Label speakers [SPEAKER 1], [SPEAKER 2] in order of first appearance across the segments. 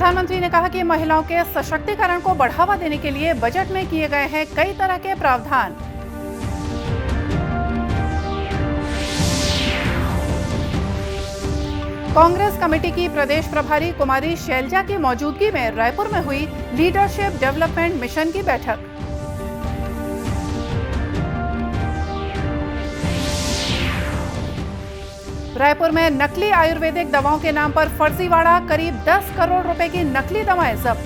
[SPEAKER 1] प्रधानमंत्री ने कहा कि महिलाओं के सशक्तिकरण को बढ़ावा देने के लिए बजट में किए गए हैं कई तरह के प्रावधान। कांग्रेस कमेटी की प्रदेश प्रभारी कुमारी शैलजा की मौजूदगी में रायपुर में हुई लीडरशिप डेवलपमेंट मिशन की बैठक। रायपुर में नकली आयुर्वेदिक दवाओं के नाम पर फर्जीवाड़ा, करीब 10 करोड़ रुपए की नकली दवाएं जब्त।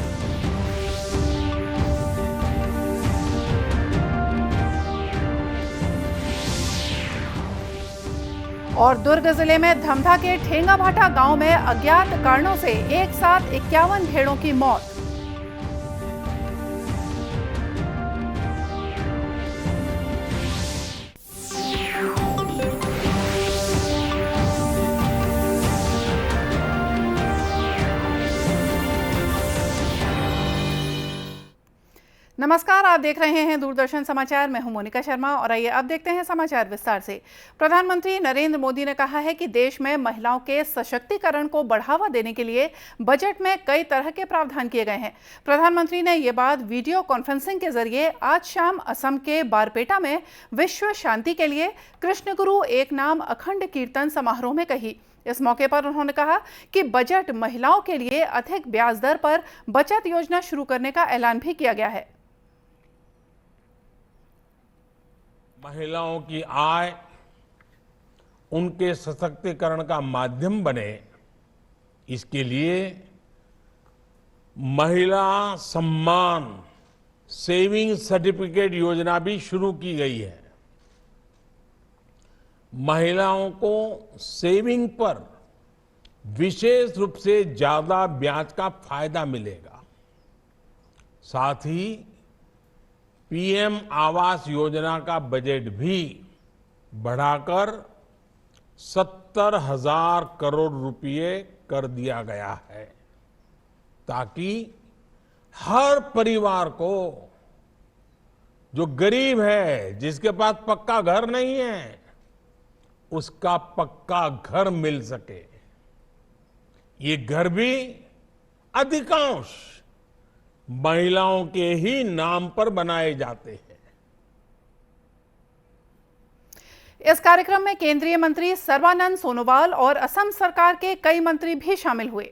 [SPEAKER 1] और दुर्ग जिले में धमधा के ठेंगाभाटा गांव में अज्ञात कारणों से एक साथ 51 भेड़ों की मौत। नमस्कार, आप देख रहे हैं दूरदर्शन समाचार। मैं हूं मोनिका शर्मा और आइए अब देखते हैं समाचार विस्तार से। प्रधानमंत्री नरेंद्र मोदी ने कहा है कि देश में महिलाओं के सशक्तिकरण को बढ़ावा देने के लिए बजट में कई तरह के प्रावधान किए गए हैं। प्रधानमंत्री ने ये बात वीडियो कॉन्फ्रेंसिंग के जरिए आज शाम असम के बारपेटा में विश्व शांति के लिए कृष्ण गुरु एक नाम अखंड कीर्तन समारोह में कही। इस मौके पर उन्होंने कहा कि बजट महिलाओं के लिए अधिक ब्याज दर पर बचत योजना शुरू करने का ऐलान भी किया गया है।
[SPEAKER 2] महिलाओं की आय उनके सशक्तिकरण का माध्यम बने, इसके लिए महिला सम्मान सेविंग सर्टिफिकेट योजना भी शुरू की गई है। महिलाओं को सेविंग पर विशेष रूप से ज्यादा ब्याज का फायदा मिलेगा। साथ ही पीएम आवास योजना का बजट भी बढ़ाकर 70,000 करोड़ रुपए कर दिया गया है, ताकि हर परिवार को, जो गरीब है, जिसके पास पक्का घर नहीं है, उसका पक्का घर मिल सके। ये घर भी अधिकांश महिलाओं के ही नाम पर बनाए जाते हैं।
[SPEAKER 1] इस कार्यक्रम में केंद्रीय मंत्री सर्बानंद सोनोवाल और असम सरकार के कई मंत्री भी शामिल हुए।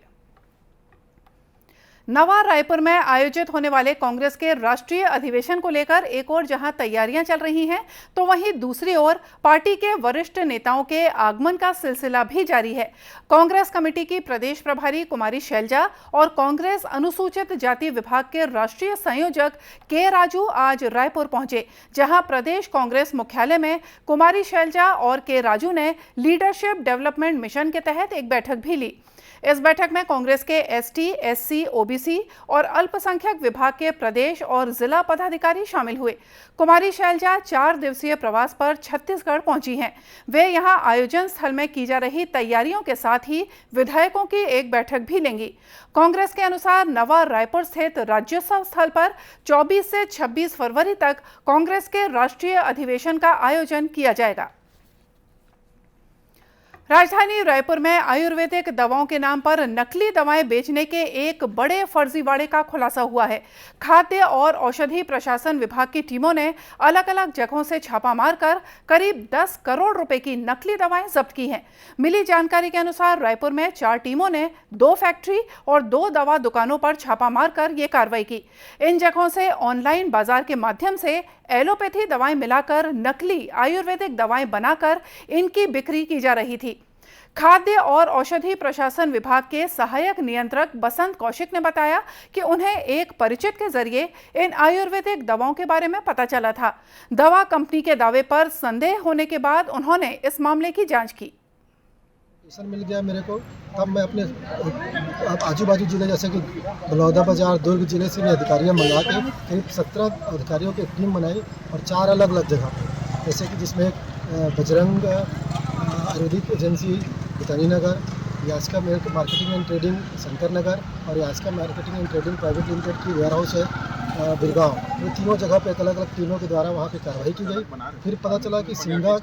[SPEAKER 1] नवा रायपुर में आयोजित होने वाले कांग्रेस के राष्ट्रीय अधिवेशन को लेकर एक ओर जहां तैयारियां चल रही हैं, तो वहीं दूसरी ओर पार्टी के वरिष्ठ नेताओं के आगमन का सिलसिला भी जारी है। कांग्रेस कमेटी की प्रदेश प्रभारी कुमारी शैलजा और कांग्रेस अनुसूचित जाति विभाग के राष्ट्रीय संयोजक के राजू आज रायपुर पहुंचे, जहां प्रदेश कांग्रेस मुख्यालय में कुमारी शैलजा और के राजू ने लीडरशिप डेवलपमेंट मिशन के तहत एक बैठक भी ली। इस बैठक में कांग्रेस के एसटी, एससी, ओबीसी और अल्पसंख्यक विभाग के प्रदेश और जिला पदाधिकारी शामिल हुए। कुमारी शैलजा 4 दिवसीय प्रवास पर छत्तीसगढ़ पहुंची हैं। वे यहां आयोजन स्थल में की जा रही तैयारियों के साथ ही विधायकों की एक बैठक भी लेंगी। कांग्रेस के अनुसार नवा रायपुर स्थित राज्योत्सव स्थल पर 24 से 26 फरवरी तक कांग्रेस के राष्ट्रीय अधिवेशन का आयोजन किया जाएगा। राजधानी रायपुर में आयुर्वेदिक दवाओं के नाम पर नकली दवाएं बेचने के एक बड़े फर्जीवाड़े का खुलासा हुआ है। खाद्य और औषधि प्रशासन विभाग की टीमों ने अलग अलग जगहों से छापा मारकर करीब 10 करोड़ रुपए की नकली दवाएं जब्त की हैं। मिली जानकारी के अनुसार रायपुर में 4 टीमों ने 2 फैक्ट्री और 2 दवा दुकानों पर छापा मारकर ये कार्रवाई की। इन जगहों से ऑनलाइन बाजार के माध्यम से एलोपैथी दवाएं मिलाकर नकली आयुर्वेदिक दवाएं बनाकर इनकी बिक्री की जा रही थी। खाद्य और औषधि प्रशासन विभाग के सहायक नियंत्रक बसंत कौशिक ने बताया कि उन्हें एक परिचित के जरिए इन आयुर्वेदिक दवाओं के बारे में पता चला था। दवा कंपनी के दावे पर संदेह होने के बाद उन्होंने इस मामले की जांच की।
[SPEAKER 3] मिल गया मेरे को, तब मैं अपने आजू बाजू जिले जैसे कि बलौदाबाजार, दुर्ग जिले से भी अधिकारियां मंगा के करीब 17 अधिकारियों की टीम बनाई और 4 अलग अलग जगह पे, जैसे कि जिसमें Bajrang Ayurvedic agency Bhitani Nagar, Yaska marketing and trading Shankar Nagar और Yaska marketing and trading private limited की वेयर हाउस है बिरगांव। ये तीनों जगह पे अलग अलग टीमों के द्वारा वहाँ पे कार्रवाई की गई। फिर पता चला कि सिमगा,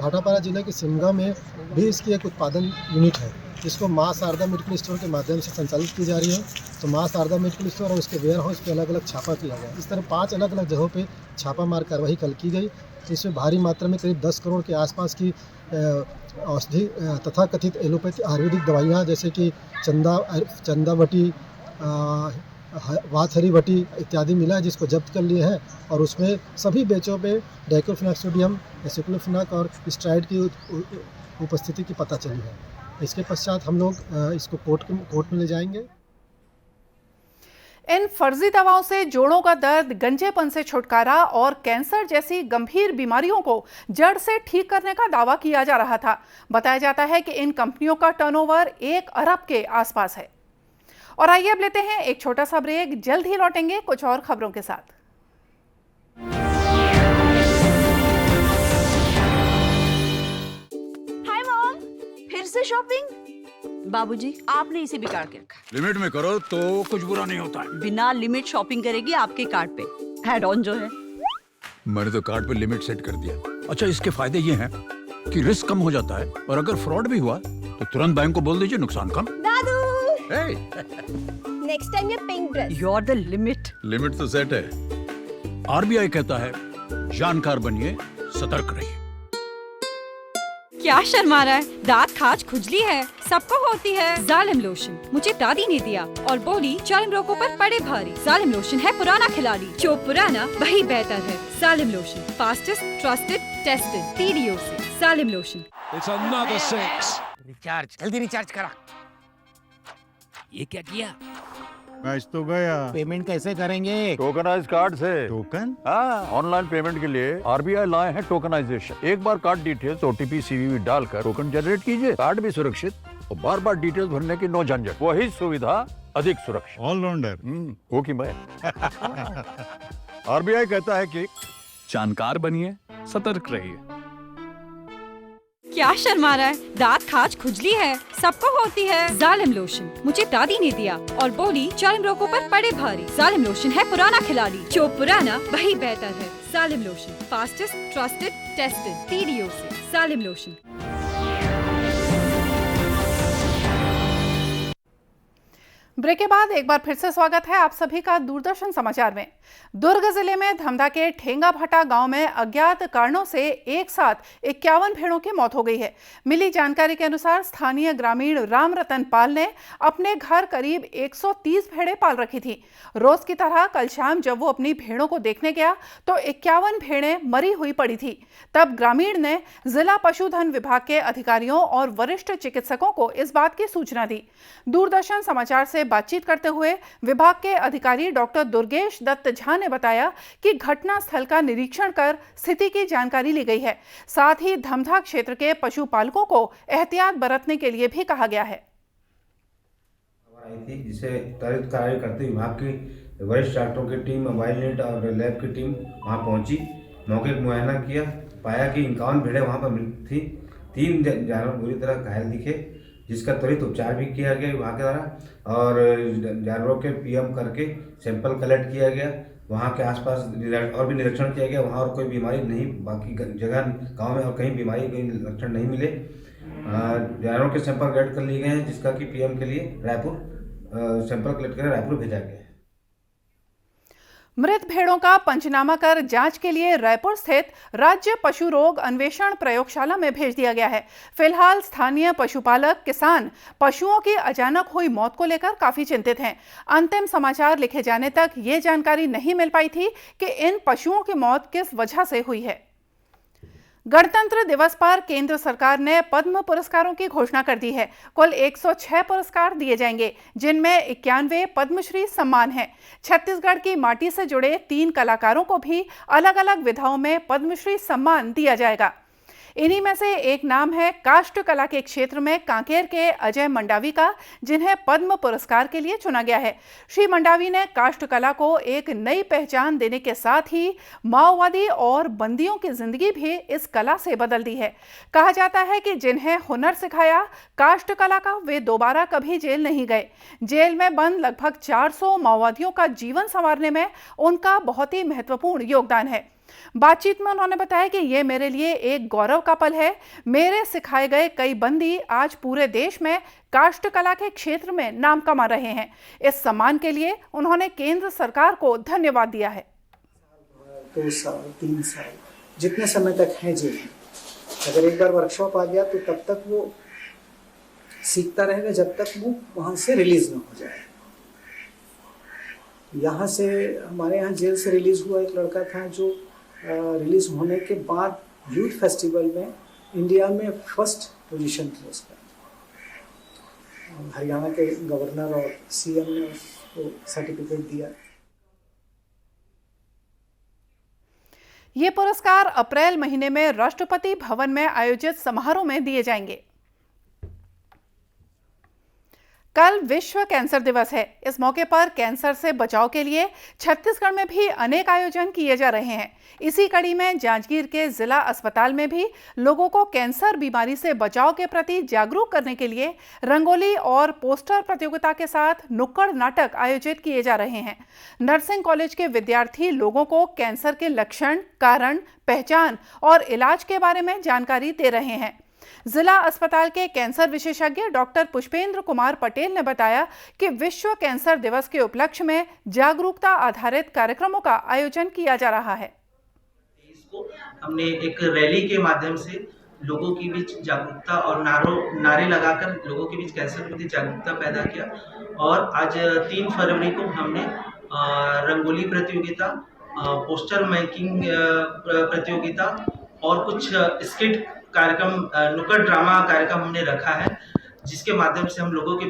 [SPEAKER 3] भाटापारा जिले के सिमगा में भी इसकी एक उत्पादन यूनिट है जिसको माँ शारदा मेडिकल स्टोर के माध्यम से संचालित की जा रही है। तो माँ शारदा मेडिकल स्टोर और उसके वेयर हाउस पे अलग अलग छापा किया गया। इस तरह 5 अलग अलग जगहों पे छापामार कार्रवाई कल की गई। इसमें भारी मात्रा में करीब 10 करोड़ के आसपास की औषधि तथा कथित एलोपैथी आयुर्वेदिक दवाइयाँ जैसे कि चंदावटी, वाथरीवटी इत्यादि मिला है, जिसको जब्त कर लिए हैं। और उसमें सभी बेचों पे डाइक्लोफेनाक सोडियम, एसिक्लोफेनाक और स्ट्राइड की उपस्थिति की पता चली है। इसके पश्चात हम लोग इसको कोर्ट में ले जाएंगे।
[SPEAKER 1] इन फर्जी दवाओं से जोड़ों का दर्द, गंजेपन से छुटकारा और कैंसर जैसी गंभीर बीमारियों को जड़ से ठीक करने का दावा किया जा रहा था। बताया जाता है कि इन कंपनियों का टर्नओवर 1 अरब के आसपास है। और आइए अब लेते हैं एक छोटा सा ब्रेक, जल्द ही लौटेंगे कुछ और खबरों के साथ।
[SPEAKER 4] हाय मॉम, फिर से शॉपिंग? बाबूजी, आपने इसे बिगाड़ के रखा।
[SPEAKER 5] लिमिट में करो तो कुछ बुरा नहीं होता है।
[SPEAKER 4] बिना लिमिट शॉपिंग करेगी आपके कार्ड पे ऐड ऑन जो है।
[SPEAKER 5] मैंने तो कार्ड पे लिमिट सेट कर दिया। अच्छा, इसके फायदे ये हैं कि रिस्क कम हो जाता है और अगर फ्रॉड भी हुआ तो तुरंत बैंक को बोल दीजिए, नुकसान कम।
[SPEAKER 6] दादू,
[SPEAKER 5] hey!
[SPEAKER 6] नेक्स्ट टाइम ये pink dress.
[SPEAKER 4] You are the limit.
[SPEAKER 5] Limit तो सेट है। आरबीआई कहता है जानकार बनिए, सतर्क रहिए।
[SPEAKER 7] क्या शर्मा रहा है? दांत खाज खुजली है, सबको होती है। जालिम लोशन मुझे दादी ने दिया और बोली चर्म रोगों पर पड़े भारी। जालिम लोशन है पुराना खिलाड़ी, जो पुराना वही बेहतर है। जालिम lotion, fastest, trusted, tested, TDO से। जालिम लोशन।
[SPEAKER 8] It's another 6.
[SPEAKER 9] रिचार्ज, जल्दी रिचार्ज करा।
[SPEAKER 8] ये क्या किया?
[SPEAKER 10] मैच तो गया।
[SPEAKER 9] पेमेंट कैसे करेंगे?
[SPEAKER 10] टोकनाइज कार्ड से। टोकन? हाँ, ऑनलाइन पेमेंट के लिए आरबीआई लाए हैं टोकनाइजेशन। एक बार कार्ड डिटेल्स, OTP, CVV डालकर टोकन जनरेट कीजिए। कार्ड भी सुरक्षित और बार बार डिटेल्स भरने की नो झंझट। वही सुविधा अधिक सुरक्षित। ऑलराउंडर हो कि मैं। आरबीआई कहता है कि
[SPEAKER 8] जानकार बनिए, सतर्क रहिए।
[SPEAKER 7] क्या शर्मा रहा है? दांत खाज खुजली है, सबको होती है। जालिम लोशन मुझे दादी ने दिया और बोली चर्म रोगों पर पड़े भारी। जालिम लोशन है पुराना खिलाड़ी, जो पुराना वही बेहतर है। जालिम lotion, fastest, trusted, tested, TDO से। जालिम लोशन।
[SPEAKER 1] ब्रेक के बाद एक बार फिर से स्वागत है आप सभी का दूरदर्शन समाचार में। दुर्ग जिले में धमधा के ठेंगाभाटा गांव में अज्ञात कारणों से एक साथ 51 भेड़ों की मौत हो गई है। मिली जानकारी के अनुसार स्थानीय ग्रामीण राम रतन पाल ने अपने घर करीब 130 भेड़ें पाल रखी थी। रोज की तरह कल शाम जब वो अपनी भेड़ों को देखने गया तो 51 भेड़ें मरी हुई पड़ी थी। तब ग्रामीण ने जिला पशुधन विभाग के अधिकारियों और वरिष्ठ चिकित्सकों को इस बात की सूचना दी। दूरदर्शन समाचार से बातचीत करते हुए विभाग के अधिकारी डॉक्टर दुर्गेश दत्त झा ने बताया कि घटना स्थल का निरीक्षण कर स्थिति की जानकारी ली गई है। साथ ही धमधा क्षेत्र के पशुपालकों को एहतियात बरतने के लिए भी कहा गया है।
[SPEAKER 11] आई थी जिसे त्वरित कार्य करते विभाग की वरिष्ठ डॉक्टरों की टीम, मोबाइल नेट और लैब की टीम वहां पहुंची, मौके का मुआयना किया, पाया कि 51 भेड़ें वहां पर थी। 3 जानवर बुरी तरह घायल दिखे, जिसका त्वरित उपचार भी किया गया विभाग के द्वारा और जानवरों के PM करके सैंपल कलेक्ट किया गया। वहाँ के आसपास और भी निरीक्षण किया गया, वहाँ और कोई बीमारी नहीं, बाकी जगह गांव में और कहीं बीमारी कहीं लक्षण नहीं मिले। जानवरों के सैंपल कलेक्ट कर लिए गए हैं, जिसका कि PM के लिए रायपुर सैंपल कलेक्ट कर रायपुर भेजा गया है।
[SPEAKER 1] मृत भेड़ों का पंचनामा कर जांच के लिए रायपुर स्थित राज्य पशु रोग अन्वेषण प्रयोगशाला में भेज दिया गया है। फिलहाल स्थानीय पशुपालक किसान पशुओं की अचानक हुई मौत को लेकर काफी चिंतित हैं। अंतिम समाचार लिखे जाने तक ये जानकारी नहीं मिल पाई थी कि इन पशुओं की मौत किस वजह से हुई है। गणतंत्र दिवस पर केंद्र सरकार ने पद्म पुरस्कारों की घोषणा कर दी है। कुल 106 पुरस्कार दिए जाएंगे, जिनमें 91 पद्मश्री सम्मान हैं। छत्तीसगढ़ की माटी से जुड़े 3 कलाकारों को भी अलग अलग विधाओं में पद्मश्री सम्मान दिया जाएगा। इन्हीं में से एक नाम है काष्ठ कला के क्षेत्र में कांकेर के अजय मंडावी का, जिन्हें पद्म पुरस्कार के लिए चुना गया है। श्री मंडावी ने काष्ठ कला को एक नई पहचान देने के साथ ही माओवादी और बंदियों की जिंदगी भी इस कला से बदल दी है। कहा जाता है कि जिन्हें हुनर सिखाया काष्ठ कला का, वे दोबारा कभी जेल नहीं गए। जेल में बंद लगभग 400 माओवादियों का जीवन संवारने में उनका बहुत ही महत्वपूर्ण योगदान है। बातचीत में उन्होंने बताया कि ये मेरे लिए एक गौरव का पल है। मेरे सिखाए गए कई बंदी आज पूरे देश में काष्ठ कला के क्षेत्र में नाम कमा रहे हैं। इस सम्मान के लिए उन्होंने केंद्र सरकार को धन्यवाद दिया है।
[SPEAKER 3] 2 साल 3 साल जितने समय तक है जी, अगर एक बार वर्कशॉप आ गया तो तब तक वो सीखता रहेगा जब तक वो वहाँ से रिलीज ना हो जाए। यहाँ से हमारे यहाँ जेल से रिलीज हुआ एक लड़का था जो रिलीज होने के बाद यूथ फेस्टिवल में इंडिया में फर्स्ट पोजीशन थी उसका। हरियाणा के गवर्नर और सीएम ने उसको सर्टिफिकेट दिया।
[SPEAKER 1] ये पुरस्कार अप्रैल महीने में राष्ट्रपति भवन में आयोजित समारोह में दिए जाएंगे। कल विश्व कैंसर दिवस है। इस मौके पर कैंसर से बचाव के लिए छत्तीसगढ़ में भी अनेक आयोजन किए जा रहे हैं। इसी कड़ी में जांजगीर के जिला अस्पताल में भी लोगों को कैंसर बीमारी से बचाव के प्रति जागरूक करने के लिए रंगोली और पोस्टर प्रतियोगिता के साथ नुक्कड़ नाटक आयोजित किए जा रहे हैं। नर्सिंग कॉलेज के विद्यार्थी लोगों को कैंसर के लक्षण, कारण, पहचान और इलाज के बारे में जानकारी दे रहे हैं। जिला अस्पताल के कैंसर विशेषज्ञ डॉक्टर पुष्पेंद्र कुमार पटेल ने बताया कि विश्व कैंसर दिवस के उपलक्ष्य में जागरूकता आधारित कार्यक्रमों का आयोजन किया जा रहा है।
[SPEAKER 12] हमने एक रैली के माध्यम से लोगों के बीच जागरूकता और नारे लगाकर लोगों के बीच कैंसर के प्रति जागरूकता पैदा किया। और आज 3 फरवरी को हमने रंगोली प्रतियोगिता, पोस्टर मेकिंग प्रतियोगिता और कुछ स्किट कार्यक्रम, नुक्कड़ ड्रामा कार्यक्रम हमने रखा है, जिसके माध्यम से हम लोगों के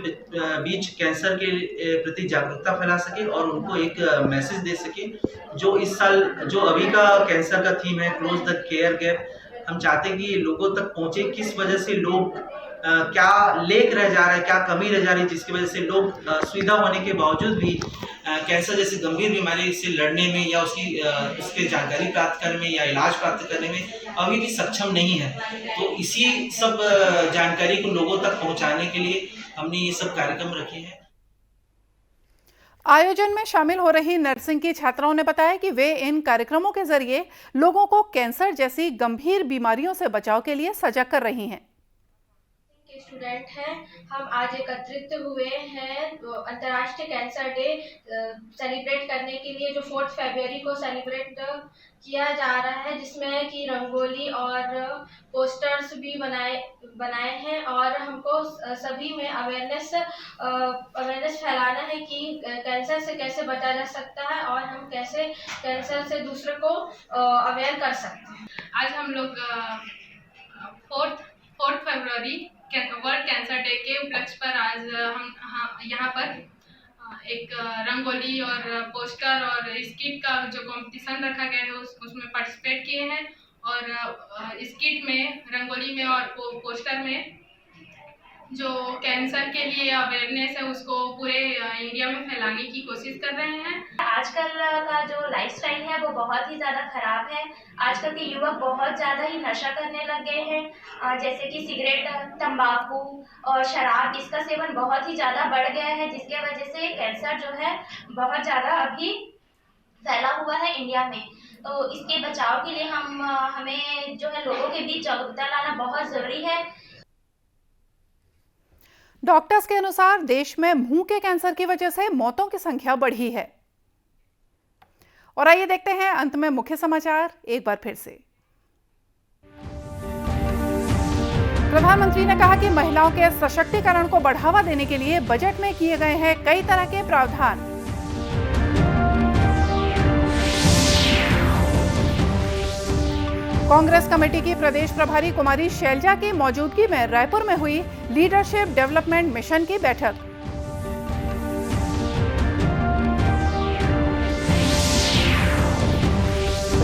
[SPEAKER 12] बीच कैंसर के प्रति जागरूकता फैला सके और उनको एक मैसेज दे सके। जो इस साल जो अभी का कैंसर का थीम है क्लोज द केयर गैप, हम चाहते हैं कि लोगों तक पहुंचे, किस वजह से लोग क्या लेक रह जा रहा है, क्या कमी रह जा रही है, जिसकी वजह से लोग सुविधा होने के बावजूद भी कैंसर जैसी गंभीर बीमारी से लड़ने में या उसके जानकारी प्राप्त करने में या इलाज प्राप्त करने में अभी भी सक्षम नहीं है। तो इसी सब जानकारी को लोगों तक पहुंचाने के लिए हमने ये सब कार्यक्रम रखे हैं।
[SPEAKER 1] आयोजन में शामिल हो रही नर्सिंग की छात्राओं ने बताया कि वे इन कार्यक्रमों के जरिए लोगों को कैंसर जैसी गंभीर बीमारियों से बचाव के लिए सजग कर रही हैं।
[SPEAKER 6] स्टूडेंट हैं, हम आज एकत्रित हुए हैं अंतर्राष्ट्रीय कैंसर डे सेलिब्रेट करने के लिए, जो 4 फरवरी को सेलिब्रेट किया जा रहा है, जिसमें कि रंगोली और पोस्टर्स भी बनाए हैं और हमको सभी में अवेयरनेस फैलाना है कि कैंसर से कैसे बचा जा सकता है और हम कैसे कैंसर से दूसरे को अवेयर कर सकते हैं।
[SPEAKER 13] आज हम लोग 4 फरवरी वर्ल्ड कैंसर डे के उपलक्ष्य पर आज हम यहाँ पर एक रंगोली और पोस्टर और स्किट का जो कंपटीशन रखा गया है उसमें पार्टिसिपेट किए हैं। और स्किट में, रंगोली में और पोस्टर में जो कैंसर के लिए अवेयरनेस है उसको पूरे इंडिया में फैलाने की कोशिश कर रहे हैं।
[SPEAKER 14] आजकल का जो लाइफस्टाइल है वो बहुत ही ज़्यादा खराब है। आजकल के युवक बहुत ज़्यादा ही नशा करने लग गए हैं, जैसे कि सिगरेट, तंबाकू और शराब, इसका सेवन बहुत ही ज़्यादा बढ़ गया है, जिसके वजह से कैंसर जो है बहुत ज़्यादा अभी फैला हुआ है इंडिया में। तो इसके बचाव के लिए हमें जो है लोगों के बीच जागरूकता लाना बहुत ज़रूरी है।
[SPEAKER 1] डॉक्टर्स के अनुसार देश में मुंह के कैंसर की वजह से मौतों की संख्या बढ़ी है। और आइए देखते हैं अंत में मुख्य समाचार एक बार फिर से। प्रधानमंत्री ने कहा कि महिलाओं के सशक्तिकरण को बढ़ावा देने के लिए बजट में किए गए हैं कई तरह के प्रावधान। कांग्रेस कमेटी की प्रदेश प्रभारी कुमारी शैलजा की मौजूदगी में रायपुर में हुई लीडरशिप डेवलपमेंट मिशन की बैठक।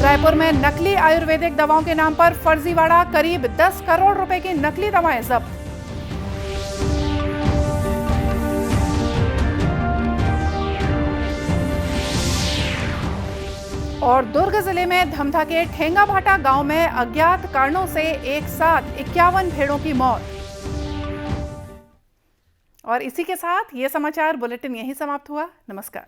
[SPEAKER 1] रायपुर में नकली आयुर्वेदिक दवाओं के नाम पर फर्जीवाड़ा, करीब 10 करोड़ रुपए की नकली दवाएं जब्त। और दुर्ग जिले में धमधा के ठेंगाभाटा गांव में अज्ञात कारणों से एक साथ 51 भेड़ों की मौत। और इसी के साथ ये समाचार बुलेटिन यहीं समाप्त हुआ। नमस्कार।